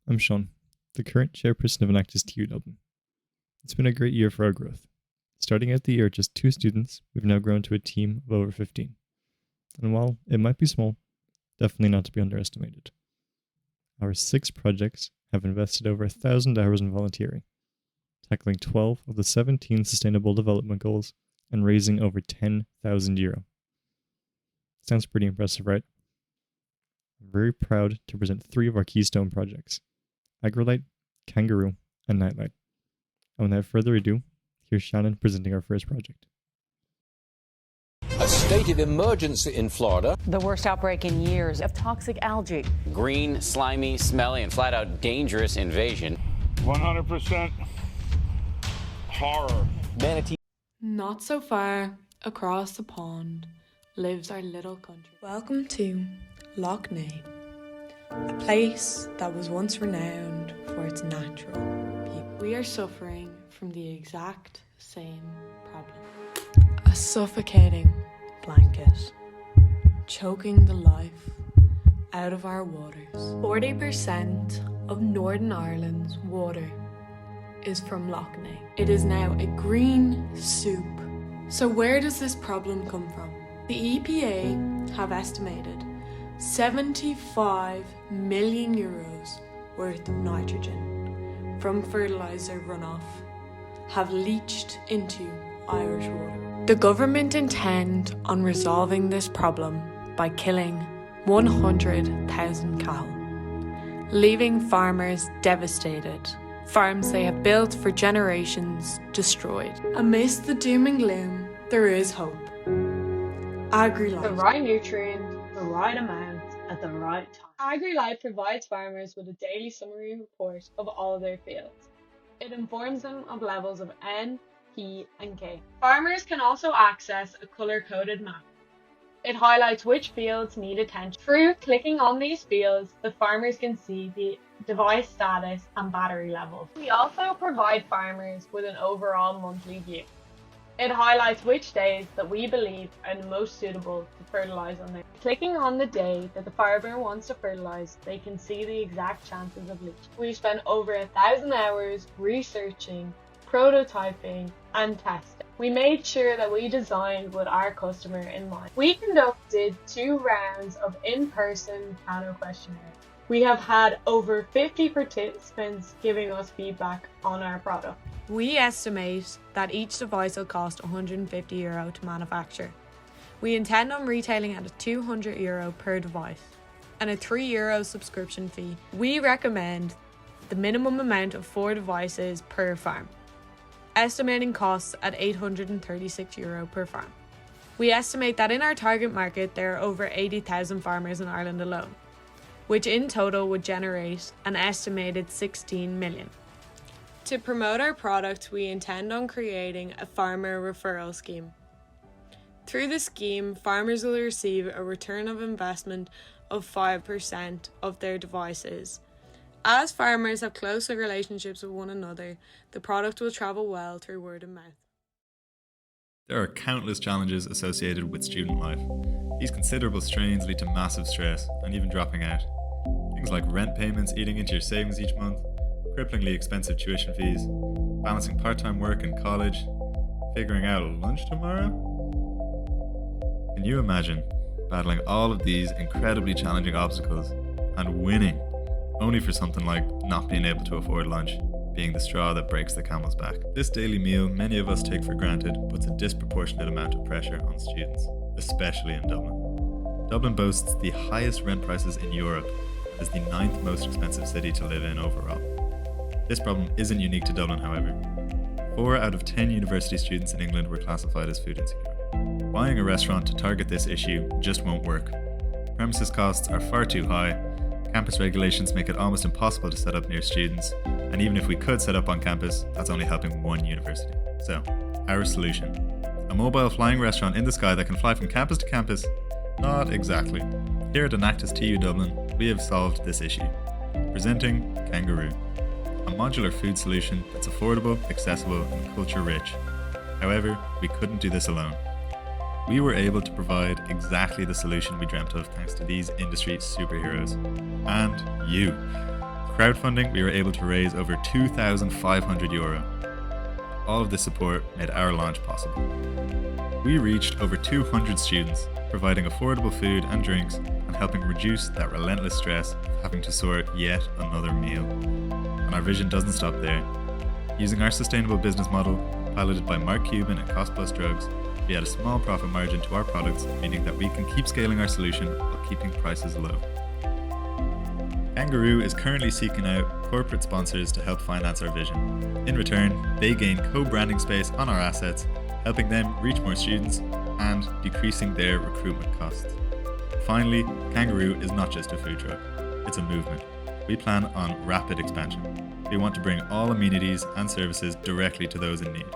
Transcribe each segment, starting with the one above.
I'm Sean, the current chairperson of Enactus TU Dublin. It's been a great year for our growth. Starting out the year at just 2 students, we've now grown to a team of over 15. And while it might be small, definitely not to be underestimated. Our 6 projects have invested over 1,000 hours in volunteering, tackling 12 of the 17 Sustainable Development Goals and raising over €10,000. Sounds pretty impressive, right? I'm very proud to present 3 of our keystone projects: AgriLight, Kangaroo, and Nightlight. And without further ado, here's Shannon presenting our first project. A state of emergency in Florida. The worst outbreak in years of toxic algae. Green, slimy, smelly, and flat-out dangerous invasion. 100% horror. Manatee. Not so far across the pond lives our little country. Welcome to Lough Neagh, a place that was once renowned for its natural beauty. We are suffering from the exact same problem. A suffocating blanket, choking the life out of our waters. 40% of Northern Ireland's water is from Lough Neagh. It is now a green soup. So where does this problem come from? The EPA have estimated €75 million worth of nitrogen from fertiliser runoff have leached into Irish water. The government intend on resolving this problem by killing 100,000 cow, leaving farmers devastated, farms they have built for generations destroyed. Amidst the doom and gloom, there is hope. AgriLight. The right nutrient, the right amount, at the right time. AgriLight provides farmers with a daily summary report of all their fields. It informs them of levels of N, P, and K. Farmers can also access a colour-coded map. It highlights which fields need attention. Through clicking on these fields, the farmers can see the device status and battery levels. We also provide farmers with an overall monthly view. It highlights which days that we believe are the most suitable to fertilise on their. Clicking on the day that the farmer wants to fertilise, they can see the exact chances of leaching. We've spent over 1,000 hours researching, prototyping, and testing. We made sure that we designed with our customer in mind. We conducted 2 rounds of in-person panel questionnaire. We have had over 50 participants giving us feedback on our product. We estimate that each device will cost €150 to manufacture. We intend on retailing at €200 per device and a €3 subscription fee. We recommend the minimum amount of 4 devices per farm, estimating costs at €836 per farm. We estimate that in our target market there are over 80,000 farmers in Ireland alone, which in total would generate an estimated 16 million. To promote our product, we intend on creating a farmer referral scheme. Through the scheme, farmers will receive a return of investment of 5% of their devices. As farmers have closer relationships with one another, the product will travel well through word of mouth. There are countless challenges associated with student life. These considerable strains lead to massive stress and even dropping out. Things like rent payments eating into your savings each month, cripplingly expensive tuition fees, balancing part-time work in college, figuring out lunch tomorrow. Can you imagine battling all of these incredibly challenging obstacles and winning only for something like not being able to afford lunch being the straw that breaks the camel's back? This daily meal many of us take for granted puts a disproportionate amount of pressure on students, especially in Dublin. Dublin boasts the highest rent prices in Europe and is the 9th most expensive city to live in overall. This problem isn't unique to Dublin, however. 4 out of 10 university students in England were classified as food insecure. Buying a restaurant to target this issue just won't work. Premises costs are far too high, campus regulations make it almost impossible to set up near students, and even if we could set up on campus, that's only helping one university. So, our solution: a mobile flying restaurant in the sky that can fly from campus to campus? Not exactly. Here at Enactus TU Dublin, we have solved this issue. Presenting Kangaroo, a modular food solution that's affordable, accessible, and culture-rich. However, we couldn't do this alone. We were able to provide exactly the solution we dreamt of thanks to these industry superheroes. And you. crowdfunding, we were able to raise over €2,500. All of this support made our launch possible. We reached over 200 students, providing affordable food and drinks and helping reduce that relentless stress of having to sort yet another meal. And our vision doesn't stop there. Using our sustainable business model, piloted by Mark Cuban at Cost Plus Drugs, we add a small profit margin to our products, meaning that we can keep scaling our solution while keeping prices low. Kangaroo is currently seeking out corporate sponsors to help finance our vision. In return, they gain co-branding space on our assets, helping them reach more students and decreasing their recruitment costs. Finally, Kangaroo is not just a food truck, it's a movement. We plan on rapid expansion. We want to bring all amenities and services directly to those in need.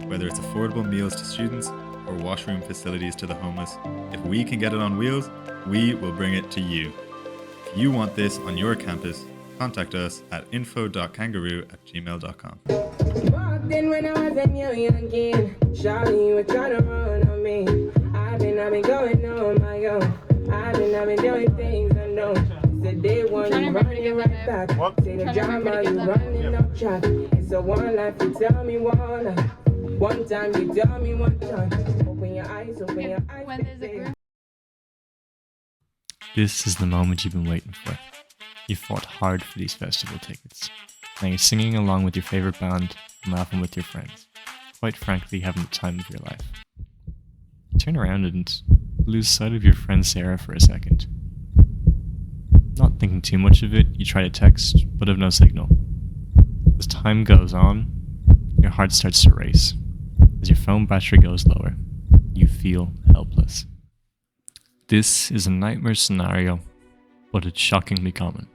Whether it's affordable meals to students or washroom facilities to the homeless, if we can get it on wheels, we will bring it to you. If you want this on your campus, contact us at info.kangaroo@gmail.com. Then when I was a young kid, Charlie, you were trying to run on me. I've been going on my own. I've been doing things unknown. Said they want you running right back. Say the drama, you running up track. It's a one life, you tell me one life. One time, you tell me one time. Open your eyes, baby. This is the moment you've been waiting for. You fought hard for these festival tickets. Now you're singing along with your favorite band and laughing with your friends. Quite frankly, having the time of your life. Turn around and lose sight of your friend Sarah for a second. Not thinking too much of it, you try to text, but have no signal. As time goes on, your heart starts to race. As your phone battery goes lower, you feel helpless. This is a nightmare scenario, but it's shockingly common.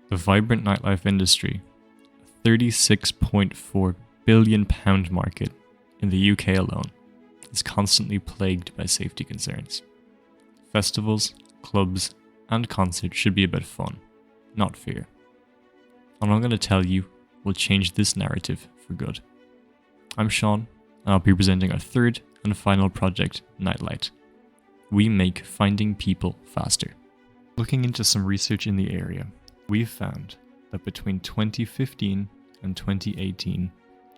The vibrant nightlife industry, a £36.4 billion market in the UK alone, is constantly plagued by safety concerns. Festivals, clubs, and concerts should be about fun, not fear. And I'm going to tell you will change this narrative for good. I'm Sean, and I'll be presenting our third and final project, Nightlight. We make finding people faster. Looking into some research in the area, we've found that between 2015 and 2018,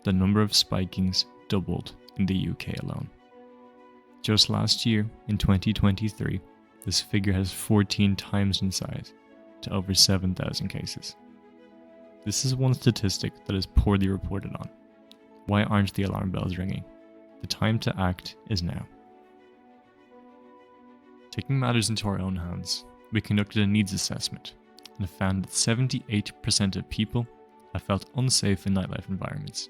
the number of spikings doubled in the UK alone. Just last year, in 2023, this figure has 14 times in size to over 7,000 cases. This is one statistic that is poorly reported on. Why aren't the alarm bells ringing? The time to act is now. Taking matters into our own hands, we conducted a needs assessment and found that 78% of people have felt unsafe in nightlife environments.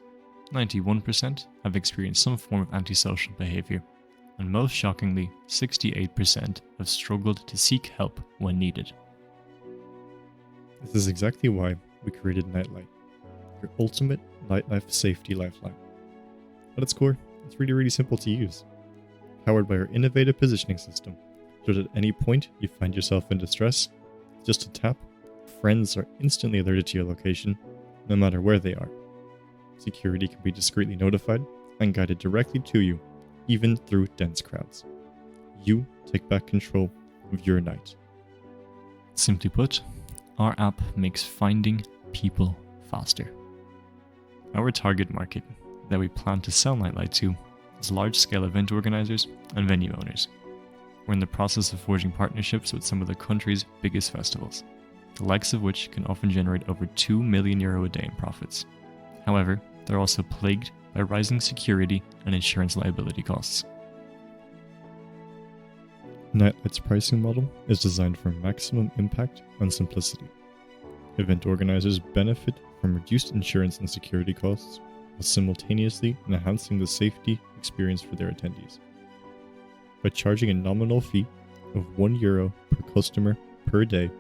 91% have experienced some form of antisocial behaviour, and most shockingly, 68% have struggled to seek help when needed. This is exactly why we created Nightlight, your ultimate nightlife safety lifeline. At its core, it's really simple to use. Powered by our innovative positioning system, so that at any point you find yourself in distress, just a tap, friends are instantly alerted to your location, no matter where they are. Security can be discreetly notified and guided directly to you, even through dense crowds. You take back control of your night. Simply put, our app makes finding people faster. Our target market that we plan to sell Nightlight to is large-scale event organizers and venue owners. We're in the process of forging partnerships with some of the country's biggest festivals, the likes of which can often generate over €2 million a day in profits. However, they're also plagued by rising security and insurance liability costs. Nightlight's pricing model is designed for maximum impact and simplicity. Event organizers benefit from reduced insurance and security costs, while simultaneously enhancing the safety experience for their attendees. By charging a nominal fee of €1 per customer per day,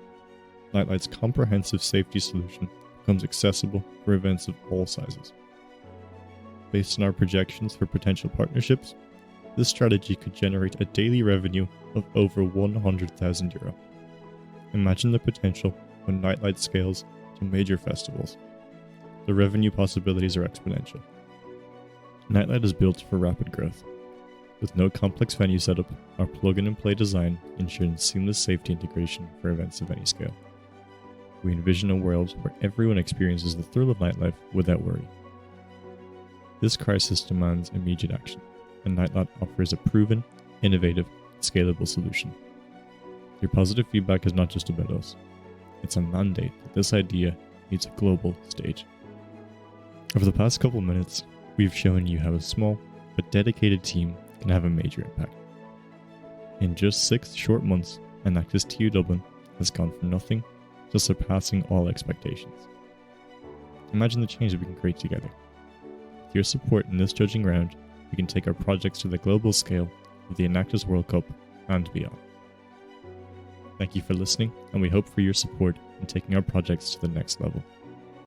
Nightlight's comprehensive safety solution becomes accessible for events of all sizes. Based on our projections for potential partnerships, this strategy could generate a daily revenue of over €100,000. Imagine the potential when Nightlight scales to major festivals. The revenue possibilities are exponential. Nightlight is built for rapid growth. With no complex venue setup, our plug-in-and-play design ensures seamless safety integration for events of any scale. we envision a world where everyone experiences the thrill of nightlife without worry. This crisis demands immediate action, and Nightlot offers a proven, innovative, scalable solution. Your positive feedback is not just about us. It's a mandate that this idea needs a global stage. Over the past couple minutes, we've shown you how a small but dedicated team can have a major impact. In just 6 short months, Enactus TU Dublin has gone from nothing to surpassing all expectations. Imagine the change that we can create together. With your support in this judging round, we can take our projects to the global scale of the Enactus World Cup and beyond. Thank you for listening, and we hope for your support in taking our projects to the next level.